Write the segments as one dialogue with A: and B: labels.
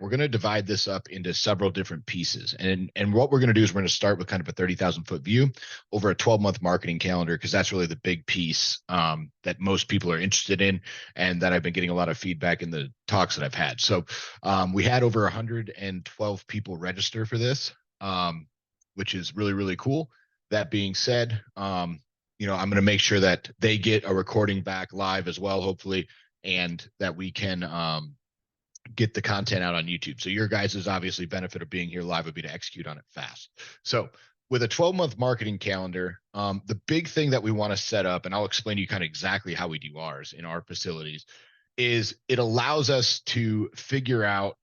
A: we're going to divide this up into several different pieces. And what we're going to do is we're going to start with kind of a 30,000 foot view over a 12-month marketing calendar, because that's really the big piece that most people are interested in, and that I've been getting a lot of feedback in the talks that I've had. So we had over 112 people register for this, which is really, really cool. That being said, I'm going to make sure that they get a recording back live as well, hopefully, and that we can get the content out on YouTube. So your guys' obviously benefit of being here live would be to execute on it fast. So with a 12-month marketing calendar, the big thing that we want to set up, and I'll explain to you kind of exactly how we do ours in our facilities, is it allows us to figure out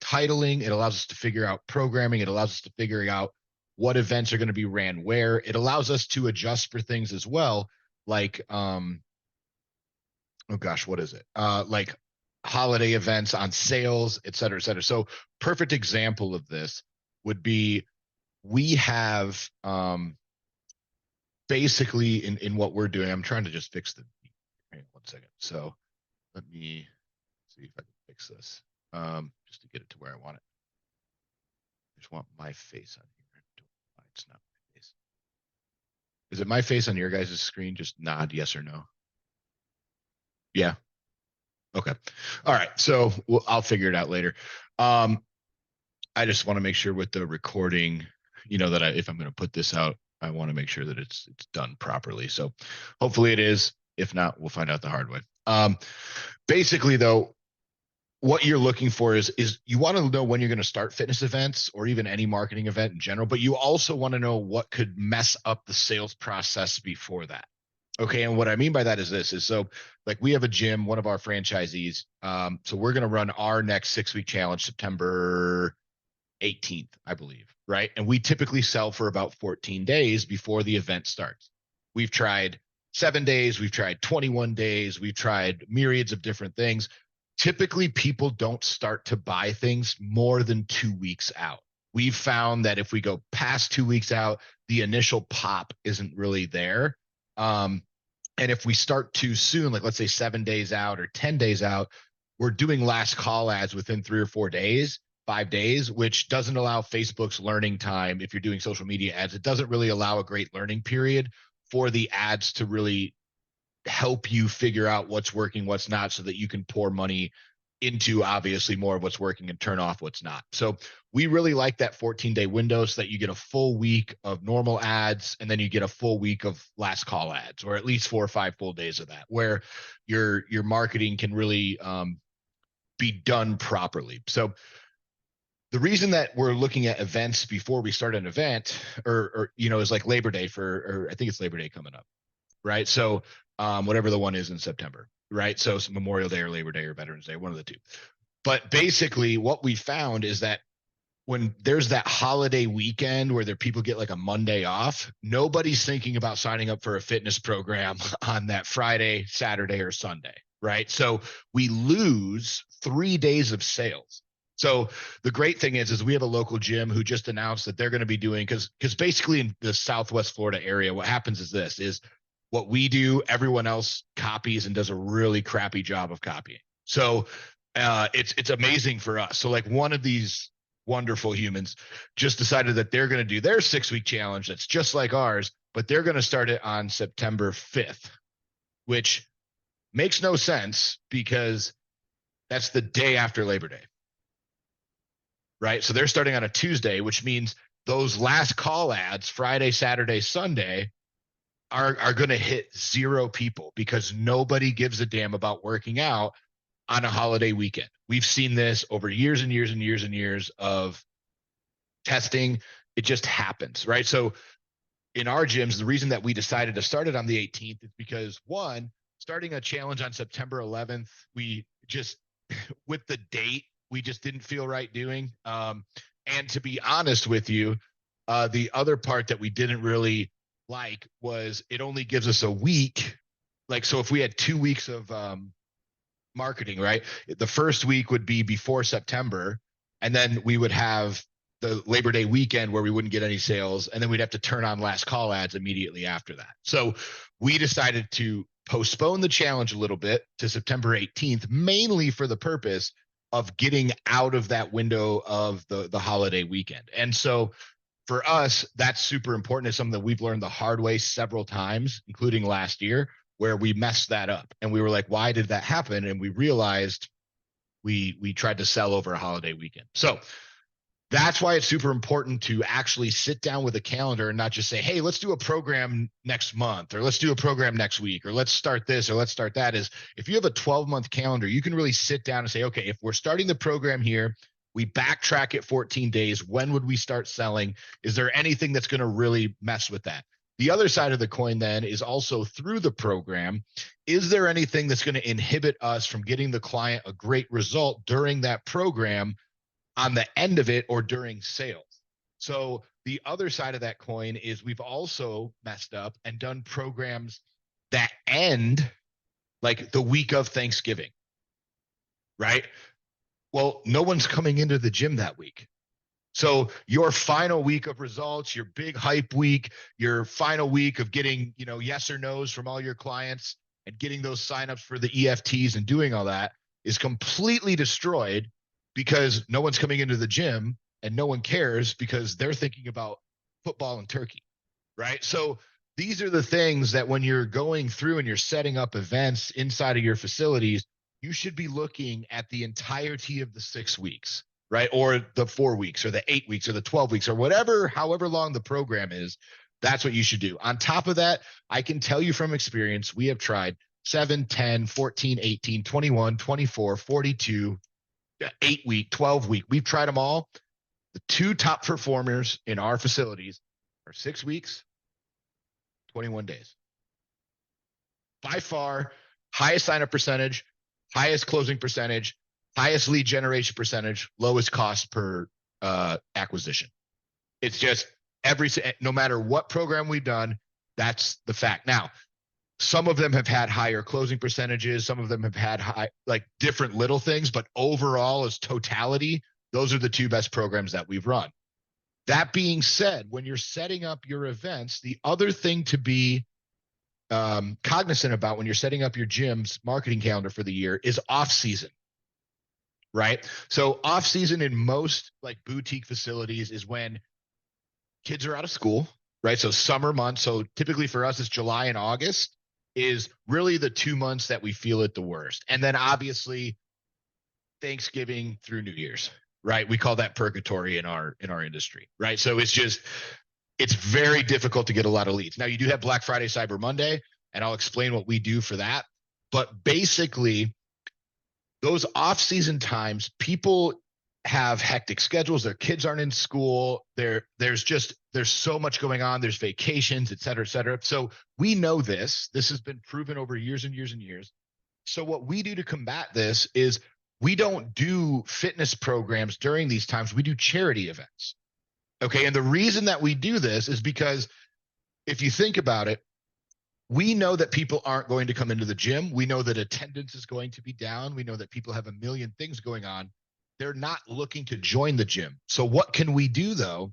A: titling. It allows us to figure out programming. It allows us to figure out what events are going to be ran where. It allows us to adjust for things as well, like, oh gosh, what is it? Like holiday events on sales, et cetera, et cetera. So perfect example of this would be, we have basically in what we're doing, I'm trying to just fix the, hang on 1 second. So let me see if I can fix this just to get it to where I want it. I just want my face on here. It's not my face. Is it my face on your guys' screen? Just nod yes or no. Yeah. Okay. All right. So I'll figure it out later. I just want to make sure with the recording, that if I'm going to put this out, I want to make sure that it's done properly. So hopefully it is. If not, we'll find out the hard way. Basically though, what you're looking for is you want to know when you're going to start fitness events or even any marketing event in general, but you also want to know what could mess up the sales process before that. Okay. And what I mean by that is so like we have a gym, one of our franchisees. So we're going to run our next 6-week challenge September 18th, I believe. Right. And we typically sell for about 14 days before the event starts. We've tried 7 days. We've tried 21 days. We've tried myriads of different things. Typically people don't start to buy things more than 2 weeks out. We've found that if we go past 2 weeks out, the initial pop isn't really there. And if we start too soon, like let's say 7 days out or 10 days out, we're doing last call ads within 3 or 4 days, 5 days, which doesn't allow Facebook's learning time. If you're doing social media ads, it doesn't really allow a great learning period for the ads to really help you figure out what's working, what's not, so that you can pour money into obviously more of what's working and turn off what's not. So we really like that 14-day window so that you get a full week of normal ads, and then you get a full week of last call ads, or at least 4 or 5 full days of that, where your marketing can really be done properly. So the reason that we're looking at events before we start an event or is like Labor Day or I think it's Labor Day coming up, right? So whatever the one is in September, right? So it's Memorial Day or Labor Day or Veterans Day, one of the two. But basically what we found is that when there's that holiday weekend where people get like a Monday off, nobody's thinking about signing up for a fitness program on that Friday, Saturday, or Sunday, right? So we lose 3 days of sales. So the great thing is we have a local gym who just announced that they're going to be doing, because basically in the Southwest Florida area, what happens is what we do, everyone else copies and does a really crappy job of copying. So it's amazing for us. So like one of these wonderful humans just decided that they're going to do their 6-week challenge that's just like ours, but they're going to start it on September 5th, which makes no sense because that's the day after Labor Day, right? So they're starting on a Tuesday, which means those last call ads, Friday, Saturday, Sunday, are going to hit 0 people because nobody gives a damn about working out on a holiday weekend. We've seen this over years and years and years and years of testing. It just happens, right? So in our gyms, the reason that we decided to start it on the 18th is because, one, starting a challenge on September 11th, we just, with the date, we just didn't feel right doing. And to be honest with you, the other part that we didn't really like was it only gives us a week. Like, so if we had 2 weeks of marketing, right? The first week would be before September, and then we would have the Labor Day weekend where we wouldn't get any sales, and then we'd have to turn on last call ads immediately after that. So we decided to postpone the challenge a little bit to September 18th, mainly for the purpose of getting out of that window of the holiday weekend. And so for us, that's super important. It's something that we've learned the hard way several times, including last year, where we messed that up. And we were like, why did that happen? And we realized we tried to sell over a holiday weekend. So that's why it's super important to actually sit down with a calendar and not just say, hey, let's do a program next month, or let's do a program next week, or let's start this, or let's start that. Is if you have a 12-month calendar, you can really sit down and say, okay, if we're starting the program here, we backtrack it 14 days. When would we start selling? Is there anything that's going to really mess with that? The other side of the coin then is also through the program. Is there anything that's going to inhibit us from getting the client a great result during that program on the end of it or during sales? So the other side of that coin is we've also messed up and done programs that end like the week of Thanksgiving, right? Well, no one's coming into the gym that week. So your final week of results, your big hype week, your final week of getting, yes or no's from all your clients and getting those signups for the EFTs and doing all that is completely destroyed because no one's coming into the gym and no one cares because they're thinking about football and turkey, right? So these are the things that when you're going through and you're setting up events inside of your facilities, you should be looking at the entirety of the 6 weeks, right? Or the 4 weeks or the 8 weeks or the 12 weeks or whatever, however long the program is. That's what you should do. On top of that, I can tell you from experience, we have tried 7, 10, 14, 18, 21, 24, 42, 8 week, 12 week. We've tried them all. The 2 top performers in our facilities are 6 weeks, 21 days. By far, highest sign up percentage, highest closing percentage, highest lead generation percentage, lowest cost per acquisition. It's just no matter what program we've done, that's the fact. Now, some of them have had higher closing percentages. Some of them have had like different little things, but overall as totality, those are the 2 best programs that we've run. That being said, when you're setting up your events, the other thing to be cognizant about when you're setting up your gym's marketing calendar for the year is off season, right? So off season in most like boutique facilities is when kids are out of school, right? So summer months. So typically for us, it's July and August is really the 2 months that we feel it the worst. And then obviously Thanksgiving through New Year's, right? We call that purgatory in our industry, right? So it's very difficult to get a lot of leads. Now you do have Black Friday, Cyber Monday, and I'll explain what we do for that. But basically those off-season times, people have hectic schedules. Their kids aren't in school. There's so much going on. There's vacations, et cetera, et cetera. So we know this has been proven over years and years and years. So what we do to combat this is we don't do fitness programs during these times. We do charity events. Okay. And the reason that we do this is because if you think about it, we know that people aren't going to come into the gym. We know that attendance is going to be down. We know that people have a million things going on. They're not looking to join the gym. So what can we do though?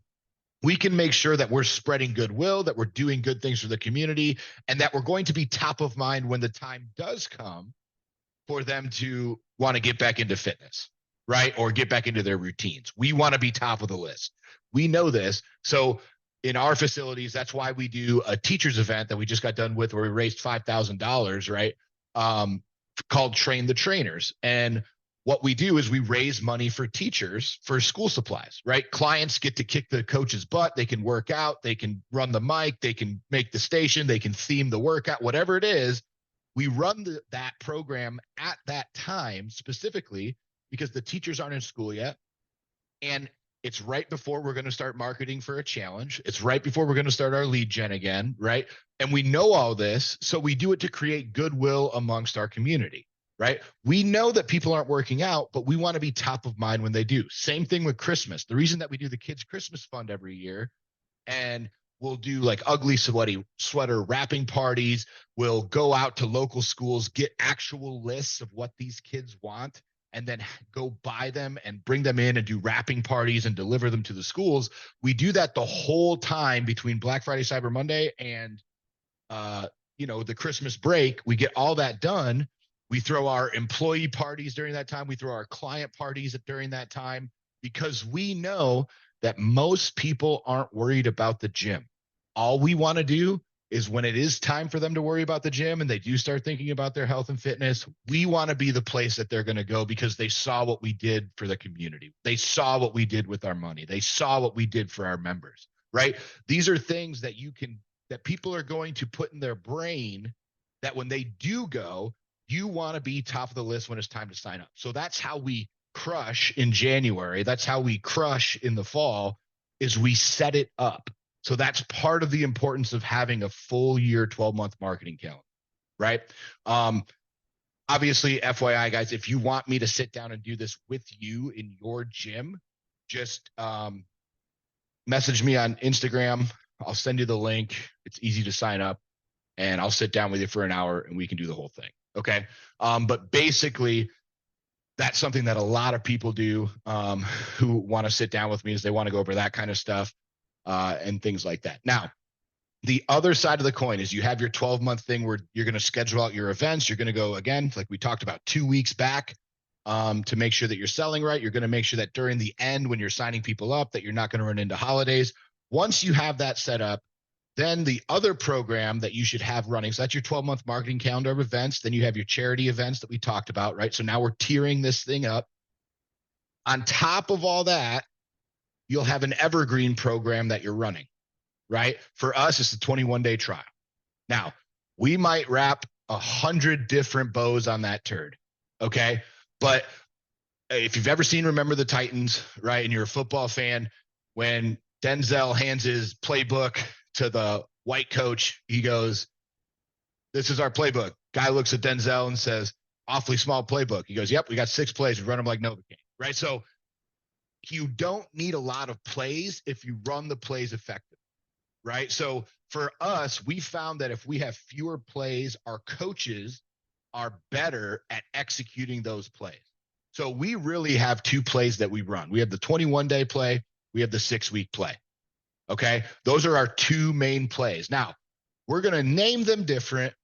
A: We can make sure that we're spreading goodwill, that we're doing good things for the community, and that we're going to be top of mind when the time does come for them to want to get back into fitness, right? Or get back into their routines. We want to be top of the list. We know this. So in our facilities, that's why we do a teachers event that we just got done with where we raised $5,000, right? Called Train the Trainers. And what we do is we raise money for teachers for school supplies, right? Clients get to kick the coach's butt. They can work out. They can run the mic. They can make the station. They can theme the workout, whatever it is. We run that program at that time specifically because the teachers aren't in school yet. And it's right before we're going to start marketing for a challenge. It's right before we're going to start our lead gen again, right? And we know all this, so we do it to create goodwill amongst our community, right? We know that people aren't working out, but we want to be top of mind when they do. Same thing with Christmas. The reason that we do the Kids Christmas Fund every year, and we'll do like ugly sweaty sweater wrapping parties. We'll go out to local schools, get actual lists of what these kids want, and then go buy them and bring them in and do wrapping parties and deliver them to the schools. We do that the whole time between Black Friday, Cyber Monday, and the Christmas break. We get all that done. We throw our employee parties during that time. We throw our client parties during that time because we know that most people aren't worried about the gym. All we want to do is when it is time for them to worry about the gym and they do start thinking about their health and fitness, we want to be the place that they're going to go because they saw what we did for the community. They saw what we did with our money. They saw what we did for our members, right? These are things that that people are going to put in their brain that when they do go, you want to be top of the list when it's time to sign up. So that's how we crush in January. That's how we crush in the fall is we set it up. So that's part of the importance of having a full year 12-month marketing calendar, right? Obviously, FYI, guys, if you want me to sit down and do this with you in your gym, just message me on Instagram. I'll send you the link. It's easy to sign up and I'll sit down with you for an hour and we can do the whole thing. Okay. But basically that's something that a lot of people do who want to sit down with me is they want to go over that kind of stuff and things like that. Now, the other side of the coin is you have your 12-month thing where you're going to schedule out your events. You're going to go again, like we talked about 2 weeks back to make sure that you're selling right. You're going to make sure that during the end, when you're signing people up, that you're not going to run into holidays. Once you have that set up, then the other program that you should have running, so that's your 12-month marketing calendar of events. Then you have your charity events that we talked about, right? So now we're tiering this thing up. On top of all that, you'll have an evergreen program that you're running, right? For us, it's the 21-day trial. Now, we might wrap 100 different bows on that turd, okay? But if you've ever seen Remember the Titans, right, and you're a football fan, when Denzel hands his playbook to the white coach, he goes, "This is our playbook." Guy looks at Denzel and says, "Awfully small playbook." He goes, "Yep, we got 6 plays. We run them like Novocaine," right? So you don't need a lot of plays if you run the plays effectively, right? So for us, we found that if we have fewer plays, our coaches are better at executing those plays. So we really have 2 plays that we run. We have the 21-day play. We have the 6-week play. Okay. Those are our 2 main plays. Now we're going to name them different.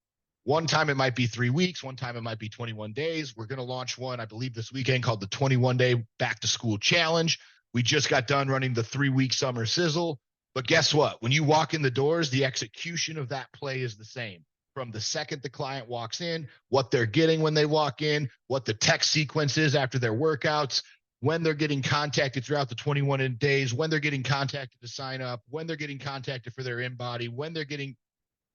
A: One time it might be 3 weeks. One time it might be 21 days. We're going to launch one, I believe this weekend, called the 21-day back to school challenge. We just got done running the 3-week summer sizzle, but guess what? When you walk in the doors, the execution of that play is the same. From the second the client walks in, what they're getting when they walk in, what the text sequence is after their workouts, when they're getting contacted throughout the 21 days, when they're getting contacted to sign up, when they're getting contacted for their InBody, when they're getting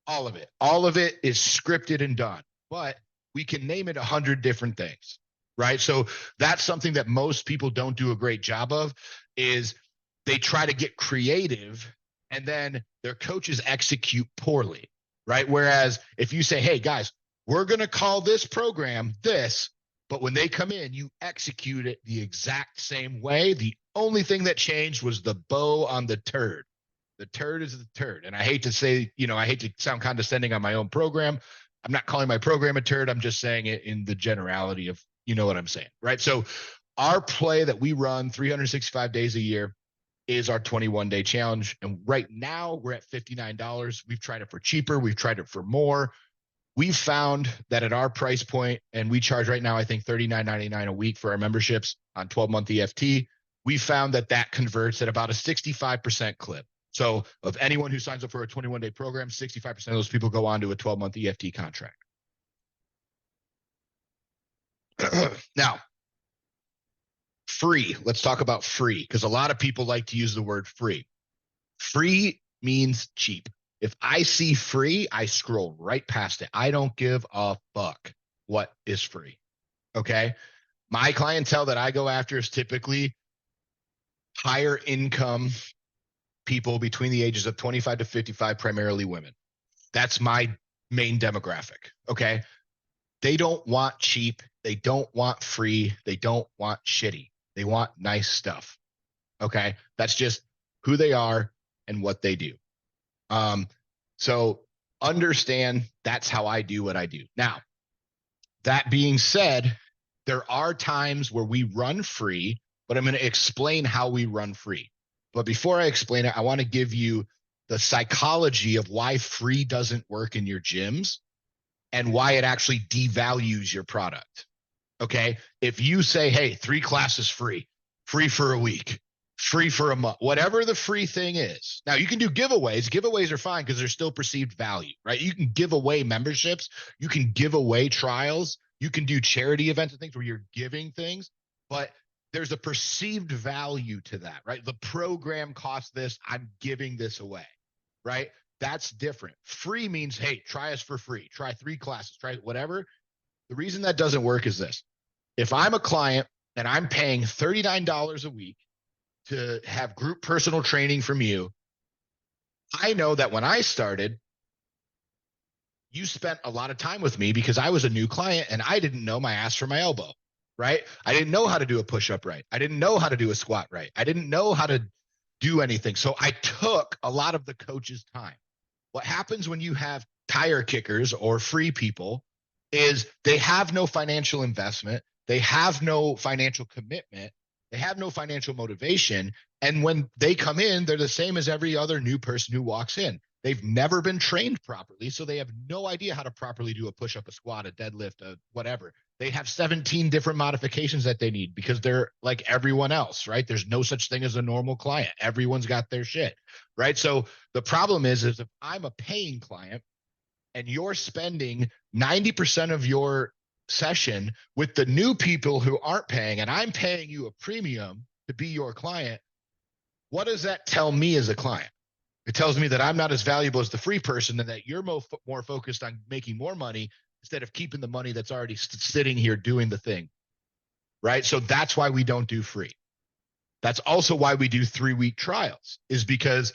A: all of it. All of it is scripted and done, but we can name it 100 different things, right? So that's something that most people don't do a great job of is they try to get creative and then their coaches execute poorly, right? Whereas if you say, "Hey guys, we're going to call this program this," but when they come in, you execute it the exact same way. The only thing that changed was the bow on the turd. The turd is the turd. And I hate to say, I hate to sound condescending on my own program. I'm not calling my program a turd. I'm just saying it in the generality of, you know what I'm saying, right? So our play that we run 365 days a year is our 21-day challenge. And right now we're at $59. We've tried it for cheaper. We've tried it for more. We've found that at our price point, and we charge right now, I think $39.99 a week for our memberships on 12-month EFT. We found that converts at about a 65% clip. So of anyone who signs up for a 21-day program, 65% of those people go on to a 12-month EFT contract. Now, free. Let's talk about free because a lot of people like to use the word free. Free means cheap. If I see free, I scroll right past it. I don't give a fuck what is free. Okay. My clientele that I go after is typically higher income people between the ages of 25 to 55, primarily women. That's my main demographic. Okay. They don't want cheap. They don't want free. They don't want shitty. They want nice stuff. Okay. That's just who they are and what they do. So understand that's how I do what I do. Now, that being said, there are times where we run free, but I'm going to explain how we run free. But before I explain it, I want to give you the psychology of why free doesn't work in your gyms and why it actually devalues your product. Okay. If you say, hey, 3 classes free, free for a week, free for a month, whatever the free thing is. Now you can do giveaways. Giveaways are fine because they're still perceived value, right? You can give away memberships. You can give away trials. You can do charity events and things where you're giving things, but there's a perceived value to that, right? The program costs this. I'm giving this away, right? That's different. Free means, hey, try us for free. Try 3 classes, try whatever. The reason that doesn't work is this. If I'm a client and I'm paying $39 a week to have group personal training from you, I know that when I started, you spent a lot of time with me because I was a new client and I didn't know my ass from my elbow, right? I didn't know how to do a push-up right. I didn't know how to do a squat right. I didn't know how to do anything. So I took a lot of the coach's time. What happens when you have tire kickers or free people is they have no financial investment. They have no financial commitment. They have no financial motivation. And when they come in, they're the same as every other new person who walks in. They've never been trained properly, so they have no idea how to properly do a push-up, a squat, a deadlift, a whatever. They have 17 different modifications that they need because they're like everyone else, right? There's no such thing as a normal client. Everyone's got their shit, right? So the problem is if I'm a paying client and you're spending 90% of your session with the new people who aren't paying, and I'm paying you a premium to be your client, what does that tell me as a client? It tells me that I'm not as valuable as the free person and that you're more focused on making more money instead of keeping the money that's already sitting here doing the thing, right? So that's why we don't do free. That's also why we do 3-week trials, is because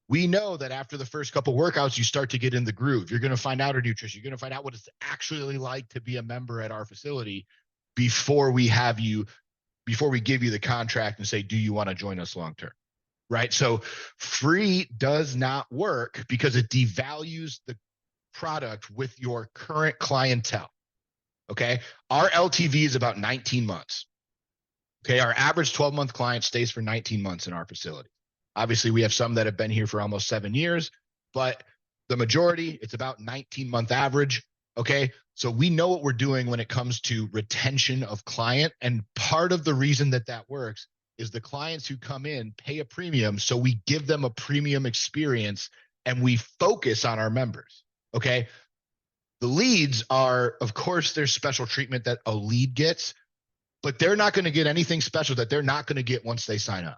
A: we know that after the first couple workouts, you start to get in the groove. You're going to find out our nutrition. You're going to find out what it's actually like to be a member at our facility before we give you the contract and say, do you want to join us long term? Right? So free does not work because it devalues the product with your current clientele. Okay. Our LTV is about 19 months. Okay. Our average 12-month client stays for 19 months in our facility. Obviously, we have some that have been here for almost 7 years, but the majority, it's about 19-month average. Okay. So we know what we're doing when it comes to retention of client. And part of the reason that that works is the clients who come in pay a premium. So we give them a premium experience and we focus on our members. Okay. The leads are, of course, there's special treatment that a lead gets, but they're not going to get anything special that they're not going to get once they sign up.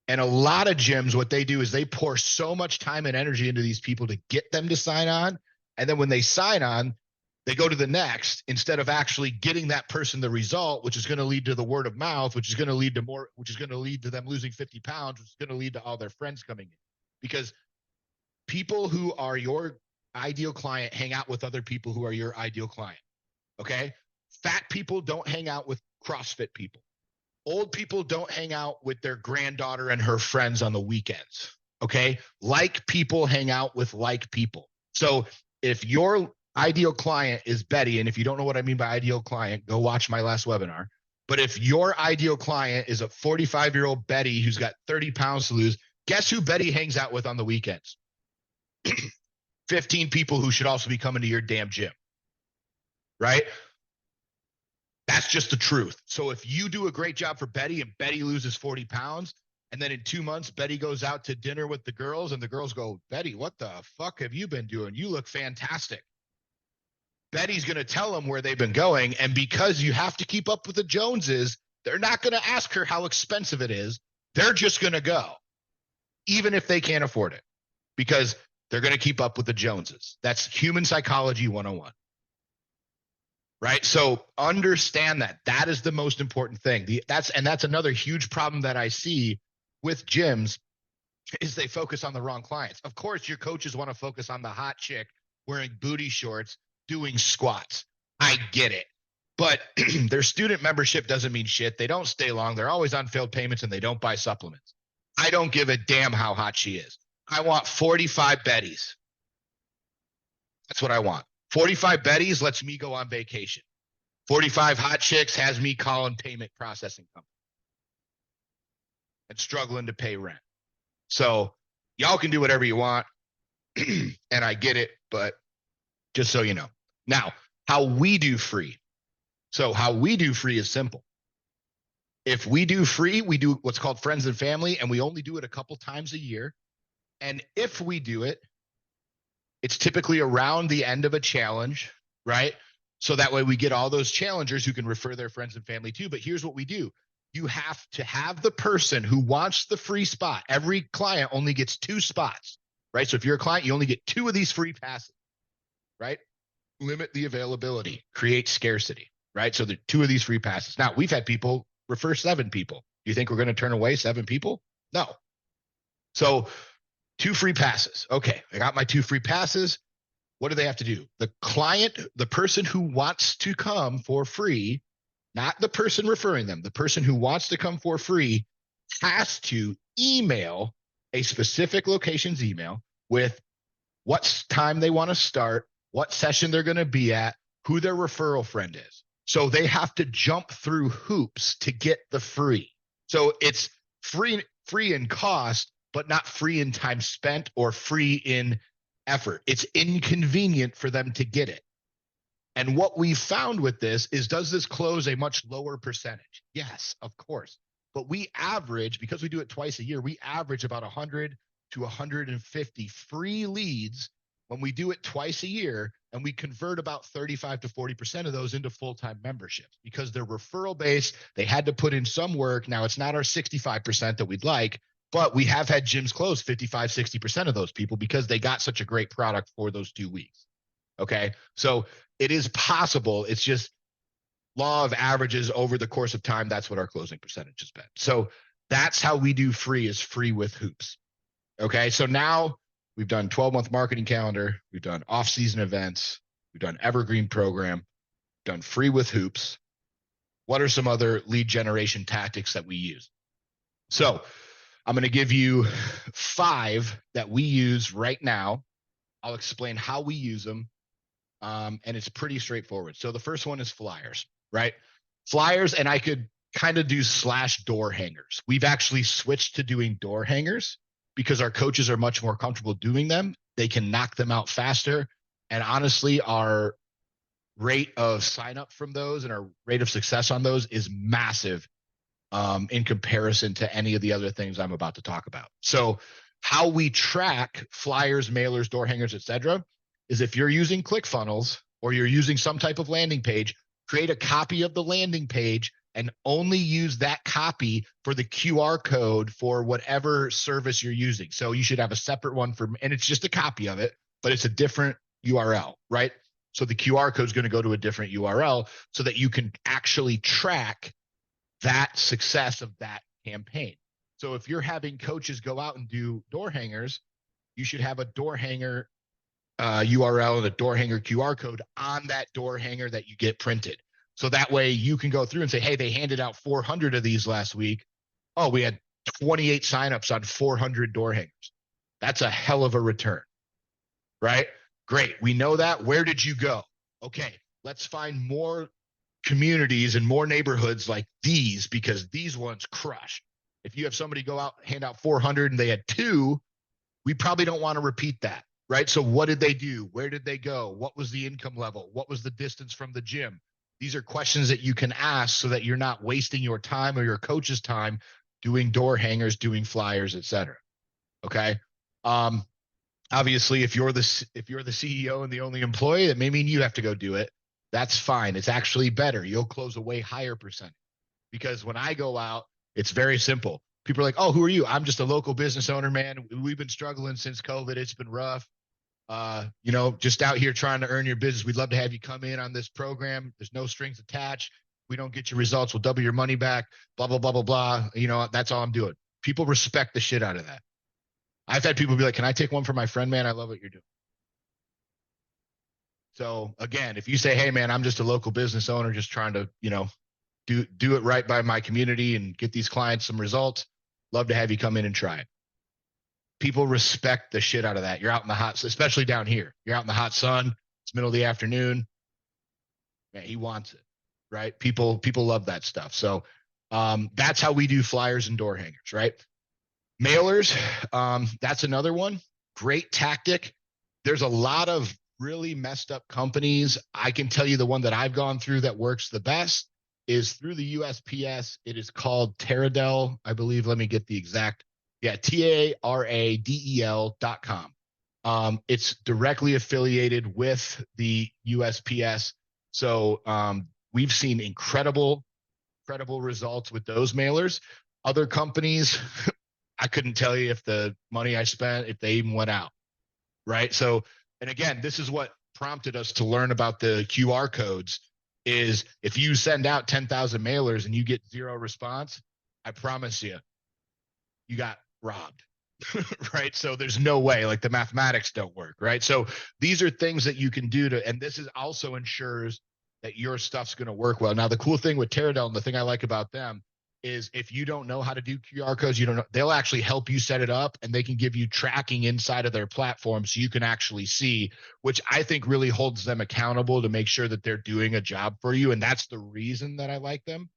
A: And a lot of gyms, what they do is they pour so much time and energy into these people to get them to sign on. And then when they sign on, they go to the next instead of actually getting that person the result, which is going to lead to the word of mouth, which is going to lead to more, which is going to lead to them losing 50 pounds, which is going to lead to all their friends coming in. Because people who are your ideal client hang out with other people who are your ideal client. Okay. Fat people don't hang out with CrossFit people. Old people don't hang out with their granddaughter and her friends on the weekends. Okay. Like people hang out with like people. So if your ideal client is Betty, and if you don't know what I mean by ideal client, go watch my last webinar. But if your ideal client is a 45-year-old Betty who's got 30 pounds to lose, guess who Betty hangs out with on the weekends? 15 people who should also be coming to your damn gym. Right? That's just the truth. So if you do a great job for Betty and Betty loses 40 pounds, and then in 2 months, Betty goes out to dinner with the girls and the girls go, Betty, what the fuck have you been doing? You look fantastic. Betty's going to tell them where they've been going. And because you have to keep up with the Joneses, they're not going to ask her how expensive it is. They're just going to go, even if they can't afford it, because they're going to keep up with the Joneses. That's human psychology 101. Right. So understand that that is the most important thing. That's another huge problem that I see with gyms is they focus on the wrong clients. Of course, your coaches want to focus on the hot chick wearing booty shorts, doing squats. I get it. But their student membership doesn't mean shit. They don't stay long. They're always on failed payments and they don't buy supplements. I don't give a damn how hot she is. I want 45 Bettys. That's what I want. 45 Bettys lets me go on vacation. 45 hot chicks has me calling payment processing company and struggling to pay rent. So y'all can do whatever you want. And I get it, but just so you know. Now, how we do free. So how we do free is simple. If we do free, we do what's called friends and family, and we only do it a couple times a year. And if we do it, it's typically around the end of a challenge, right? So that way we get all those challengers who can refer their friends and family too. But here's what we do. You have to have the person who wants the free spot. Every client only gets 2 spots, right? So if you're a client, you only get 2 of these free passes, right? Limit the availability, create scarcity, right? So the 2 of these free passes. Now, we've had people refer 7 people. Do you think we're going to turn away 7 people? No. So 2 free passes. Okay, I got my 2 free passes. What do they have to do? The client, the person who wants to come for free, not the person referring them, the person who wants to come for free has to email a specific location's email with what time they want to start, what session they're going to be at, who their referral friend is. So they have to jump through hoops to get the free. So it's free in cost, but not free in time spent or free in effort. It's inconvenient for them to get it. And what we found with this is, does this close a much lower percentage? Yes, of course. But we average, because we do it twice a year, we average about 100 to 150 free leads when we do it twice a year, and we convert about 35 to 40% of those into full-time memberships because they're referral based. They had to put in some work. Now it's not our 65% that we'd like, but we have had gyms close 55, 60% of those people because they got such a great product for those 2 weeks. Okay. So it is possible. It's just law of averages over the course of time. That's what our closing percentage has been. So that's how we do free, is free with hoops. Okay. So now we've done 12-month marketing calendar. We've done off-season events. We've done evergreen program, done free with hoops. What are some other lead generation tactics that we use? So I'm going to give you 5 that we use right now. I'll explain how we use them. And it's pretty straightforward. So the first one is flyers, right? Flyers, and I could kind of do / door hangers. We've actually switched to doing door hangers because our coaches are much more comfortable doing them. They can knock them out faster. And honestly, our rate of sign up from those and our rate of success on those is massive in comparison to any of the other things I'm about to talk about. So how we track flyers, mailers, door hangers, etc., is if you're using ClickFunnels or you're using some type of landing page, create a copy of the landing page and only use that copy for the QR code for whatever service you're using. So you should have a separate one for, and it's just a copy of it, but it's a different URL, right? So the QR code is going to go to a different URL so that you can actually track that success of that campaign. So if you're having coaches go out and do door hangers, you should have a door hanger URL and a door hanger QR code on that door hanger that you get printed. So that way you can go through and say, hey, they handed out 400 of these last week. Oh, we had 28 signups on 400 door hangers. That's a hell of a return, right? Great. We know that. Where did you go? Okay, let's find more communities and more neighborhoods like these because these ones crush. If you have somebody go out, hand out 400 and they had 2, we probably don't want to repeat that. Right? So what did they do? Where did they go? What was the income level? What was the distance from the gym? These are questions that you can ask so that you're not wasting your time or your coach's time doing door hangers, doing flyers, etc. Okay. Obviously, if you're the CEO and the only employee, that may mean you have to go do it. That's fine. It's actually better. You'll close a way higher percentage because when I go out, it's very simple. People are like, oh, who are you? I'm just a local business owner, man. We've been struggling since COVID. It's been rough. Just out here trying to earn your business. We'd love to have you come in on this program. There's no strings attached. We don't get your results, we'll double your money back, blah, blah, blah, blah, blah. That's all I'm doing. People respect the shit out of that. I've had people be like, can I take one for my friend, man? I love what you're doing. So again, if you say, hey man, I'm just a local business owner, just trying to, do it right by my community and get these clients some results, love to have you come in and try it. People respect the shit out of that. You're out in the hot, especially down here. You're out in the hot sun. It's middle of the afternoon. Man, he wants it, right? People love that stuff. So that's how we do flyers and door hangers, right? Mailers, that's another one. Great tactic. There's a lot of really messed up companies, I can tell you the one that I've gone through that works the best is through the USPS. It is called Taradel, I believe. Let me get the exact. Yeah, TARADEL.com. It's directly affiliated with the USPS. So we've seen incredible results with those mailers. Other companies, I couldn't tell you if the money I spent, if they even went out. Right. So, and again, this is what prompted us to learn about the QR codes is if you send out 10,000 mailers and you get 0 response, I promise you, you got robbed. Right. So there's no way, like the mathematics don't work. Right. So these are things that you can do to, and this is also ensures that your stuff's going to work well. Now, the cool thing with Taradel and the thing I like about them is if you don't know how to do QR codes, you don't know, they'll actually help you set it up and they can give you tracking inside of their platform so you can actually see, which I think really holds them accountable to make sure that they're doing a job for you. And that's the reason that I like them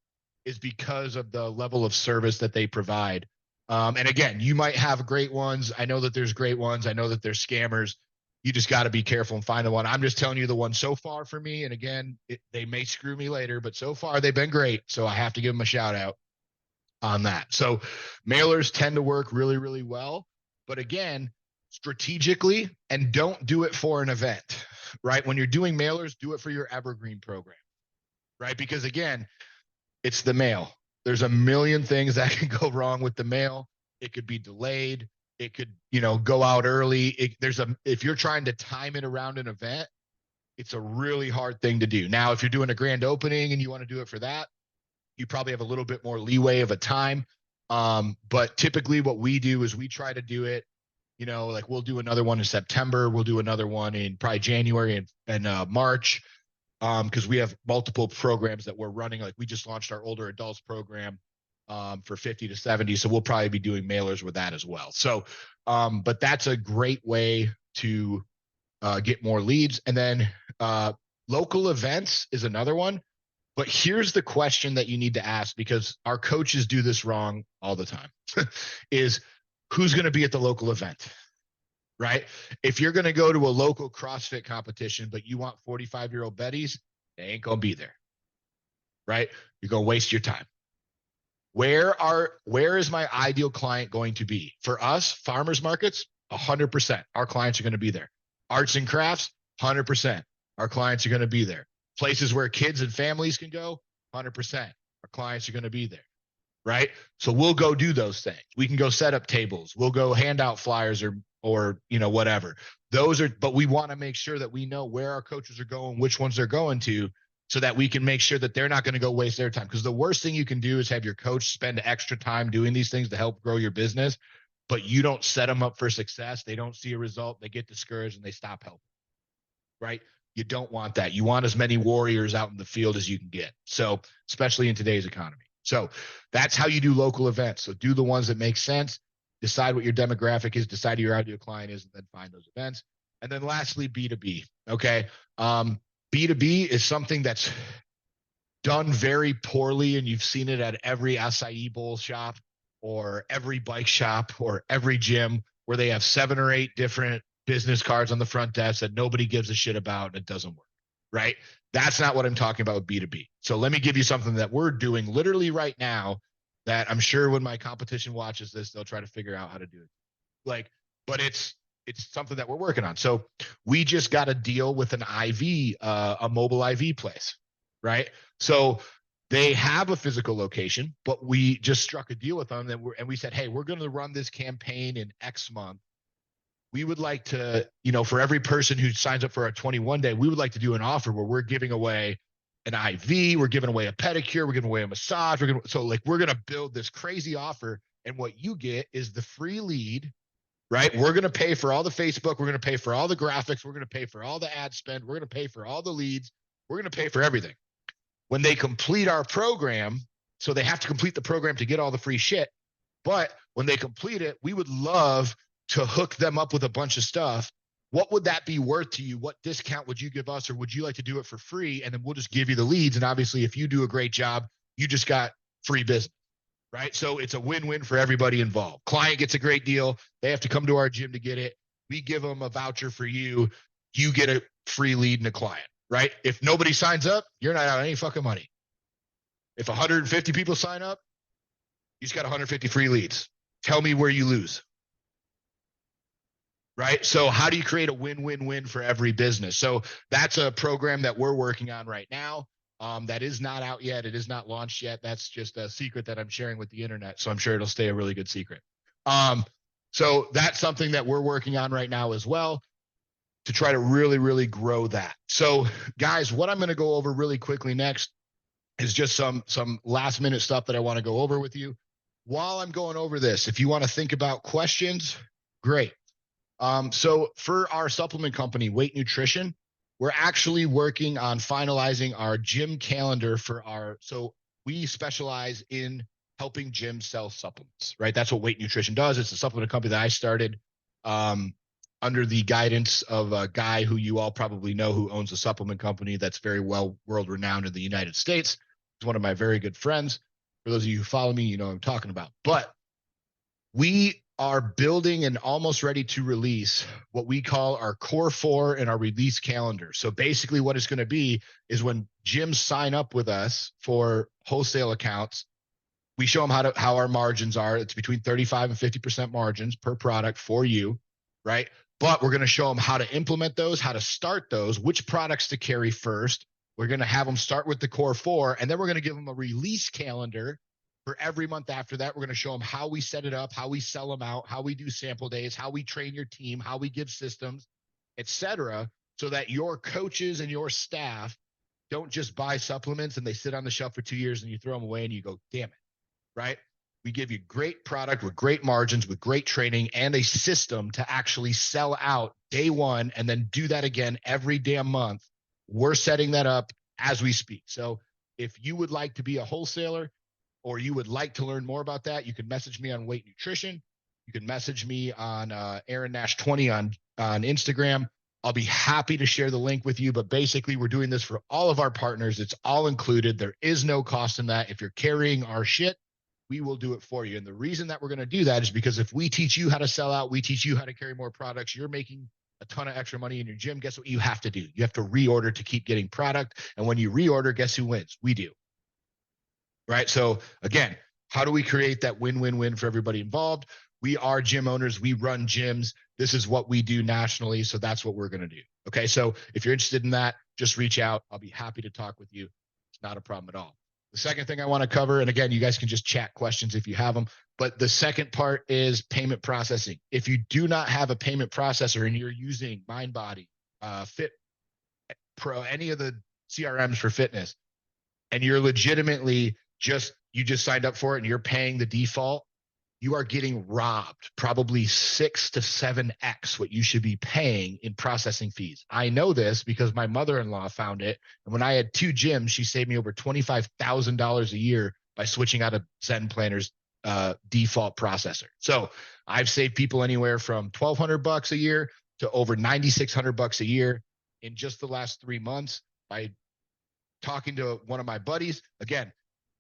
A: is because of the level of service that they provide. And again, you might have great ones. I know that there's great ones. I know that there's scammers. You just got to be careful and find the one. I'm just telling you the one so far for me. And again, they may screw me later, but so far they've been great. So I have to give them a shout out on that. So mailers tend to work really, really well. But again, strategically, and don't do it for an event, right? When you're doing mailers, do it for your evergreen program, right? Because again, it's the mail. There's a million things that can go wrong with the mail. It could be delayed. It could, go out early. If you're trying to time it around an event, it's a really hard thing to do. Now, if you're doing a grand opening and you want to do it for that, you probably have a little bit more leeway of a time. But typically what we do is we try to do it, like we'll do another one in September. We'll do another one in probably January and March. Because we have multiple programs that we're running. Like we just launched our older adults program for 50 to 70. So we'll probably be doing mailers with that as well. So, but that's a great way to get more leads. And then local events is another one. But here's the question that you need to ask, because our coaches do this wrong all the time, is who's going to be at the local event? Right? If you're going to go to a local CrossFit competition, but you want 45-year-old Bettys, they ain't going to be there. Right? You're going to waste your time. Where is my ideal client going to be? For us, farmers markets, 100%. Our clients are going to be there. Arts and crafts, 100%. Our clients are going to be there. Places where kids and families can go, 100%. Our clients are going to be there. Right? So we'll go do those things. We can go set up tables. We'll go hand out flyers or whatever. But we want to make sure that we know where our coaches are going, which ones they're going to, so that we can make sure that they're not going to go waste their time. Because the worst thing you can do is have your coach spend extra time doing these things to help grow your business, but you don't set them up for success. They don't see a result. They get discouraged and they stop helping. Right? You don't want that. You want as many warriors out in the field as you can get. So, especially in today's economy. So that's how you do local events. So do the ones that make sense. Decide what your demographic is, decide who your ideal client is, and then find those events. And then lastly, B2B. Okay. B2B is something that's done very poorly, and you've seen it at every acai bowl shop or every bike shop or every gym where they have 7 or 8 different business cards on the front desk that nobody gives a shit about and it doesn't work. Right? That's not what I'm talking about with B2B. So let me give you something that we're doing literally right now that I'm sure when my competition watches this, they'll try to figure out how to do it. But it's something that we're working on. So we just got a deal with an IV, a mobile IV place, right? So they have a physical location, but we just struck a deal with them and we said, hey, we're going to run this campaign in X month. We would like to, for every person who signs up for our 21 day, we would like to do an offer where we're giving away an IV, we're giving away a pedicure, we're giving away a massage. We're going to build this crazy offer. And what you get is the free lead, right? We're going to pay for all the Facebook. We're going to pay for all the graphics. We're going to pay for all the ad spend. We're going to pay for all the leads. We're going to pay for everything. When they complete our program, so they have to complete the program to get all the free shit. But when they complete it, we would love to hook them up with a bunch of stuff. What would that be worth to you? What discount would you give us? Or would you like to do it for free? And then we'll just give you the leads. And obviously, if you do a great job, you just got free business, right? So it's a win-win for everybody involved. Client gets a great deal. They have to come to our gym to get it. We give them a voucher for you. You get free lead in a client, right? If nobody signs up, you're not out any fucking money. If 150 people sign up, you just got 150 free leads. Tell me where you lose. Right? So how do you create a win-win-win for every business? So that's a program that we're working on right now. That is not out yet. It is not launched yet. That's just a secret that I'm sharing with the internet. So I'm sure it'll stay a really good secret. So that's something that we're working on right now as well to try to really, really grow that. So guys, what I'm going to go over really quickly next is just some last minute stuff that I want to go over with you. While I'm going over this, if you want to think about questions, great. So for our supplement company, Weight Nutrition, we're actually working on finalizing our gym calendar for so we specialize in helping gyms sell supplements, right? That's what Weight Nutrition does. It's a supplement company that I started under the guidance of a guy who you all probably know who owns a supplement company that's very well world renowned in the United States. He's one of my very good friends. For those of you who follow me, you know what I'm talking about. But we are building and almost ready to release what we call our core 4 and our release calendar. So basically what it's going to be is when gyms sign up with us for wholesale accounts, we show them how our margins are. It's between 35 and 50% margins per product for you, right? But we're going to show them how to implement those, how to start those, which products to carry first. We're going to have them start with the core 4, and then we're going to give them a release calendar for every month after that. We're going to show them how we set it up, how we sell them out, how we do sample days, how we train your team, how we give systems, etc., so that your coaches and your staff don't just buy supplements and they sit on the shelf for 2 years and you throw them away and you go, damn it, right? We give you great product with great margins, with great training, and a system to actually sell out day one and then do that again every damn month. We're setting that up as we speak. So if you would like to be a wholesaler, or you would like to learn more about that, you can message me on Weight Nutrition. You can message me on Aaron Nash 20 on Instagram. I'll be happy to share the link with you. But basically, we're doing this for all of our partners. It's all included. There is no cost in that. If you're carrying our shit, we will do it for you. And the reason that we're going to do that is because if we teach you how to sell out, we teach you how to carry more products, you're making a ton of extra money in your gym. Guess what you have to do? You have to reorder to keep getting product. And when you reorder, guess who wins? We do. Right? So again, how do we create that win-win-win for everybody involved? We are gym owners. We run gyms. This is what we do nationally. So that's what we're going to do. Okay. So if you're interested in that, just reach out. I'll be happy to talk with you. It's not a problem at all. The second thing I want to cover, and again, you guys can just chat questions if you have them, but the second part is payment processing. If you do not have a payment processor and you're using MindBody, Fit Pro, any of the CRMs for fitness, and you're legitimately you just signed up for it and you're paying the default, you are getting robbed probably 6 to 7x what you should be paying in processing fees. I know this because my mother-in-law found it. And when I had 2 gyms, she saved me over $25,000 a year by switching out of Zen Planner's default processor. So I've saved people anywhere from $1,200 a year to over $9,600 a year in just the last 3 months by talking to one of my buddies. Again,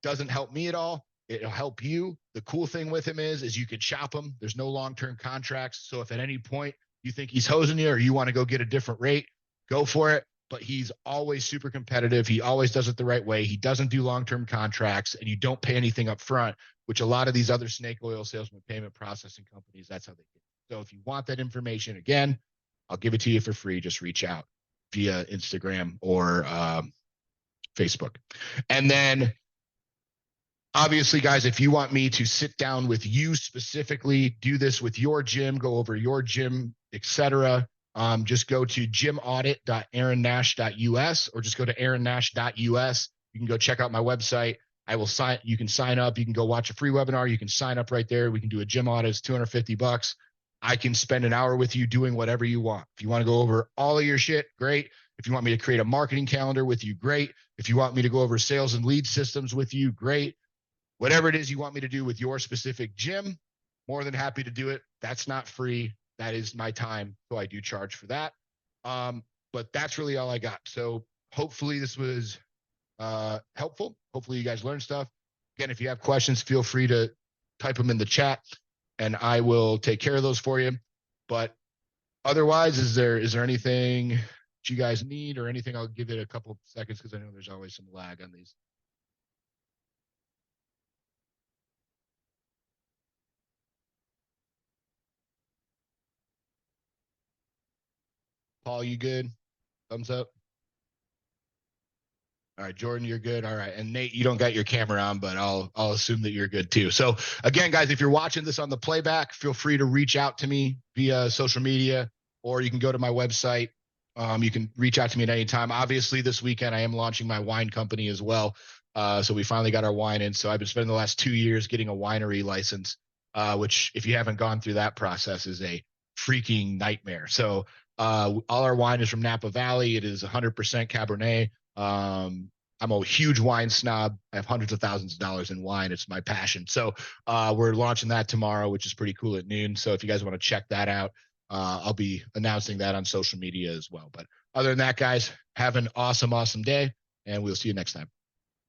A: doesn't help me at all. It'll help you. The cool thing with him is you can shop him. There's no long-term contracts. So if at any point you think he's hosing you or you want to go get a different rate, go for it. But he's always super competitive. He always does it the right way. He doesn't do long-term contracts, and you don't pay anything up front, which a lot of these other snake oil salesman payment processing companies, that's how they get it. So if you want that information, again, I'll give it to you for free. Just reach out via Instagram or Facebook. And then obviously, guys, if you want me to sit down with you specifically, do this with your gym, go over your gym, etc., just go to gymaudit.aaronnash.us or just go to aaronnash.us. You can go check out my website. You can sign up. You can go watch a free webinar. You can sign up right there. We can do a gym audit. It's $250. I can spend an hour with you doing whatever you want. If you want to go over all of your shit, great. If you want me to create a marketing calendar with you, great. If you want me to go over sales and lead systems with you, great. Whatever it is you want me to do with your specific gym, more than happy to do it. That's not free. That is my time. So I do charge for that. But that's really all I got. So hopefully this was helpful. Hopefully you guys learned stuff. Again, if you have questions, feel free to type them in the chat and I will take care of those for you. But otherwise, is there anything you guys need or anything, I'll give it a couple seconds because I know there's always some lag on these. Paul, you good? Thumbs up. All right, Jordan, you're good. All right. And Nate, you don't got your camera on, but I'll assume that you're good too. So again, guys, if you're watching this on the playback, feel free to reach out to me via social media, or you can go to my website. You can reach out to me at any time. Obviously, this weekend I am launching my wine company as well. So we finally got our wine in. So I've been spending the last 2 years getting a winery license, which if you haven't gone through that process is a freaking nightmare. So all our wine is from Napa Valley. It is 100% Cabernet. I'm a huge wine snob. I have hundreds of thousands of dollars in wine. It's my passion. So we're launching that tomorrow, which is pretty cool at noon. So if you guys want to check that out, I'll be announcing that on social media as well. But other than that, guys, have an awesome, awesome day, and we'll see you next time.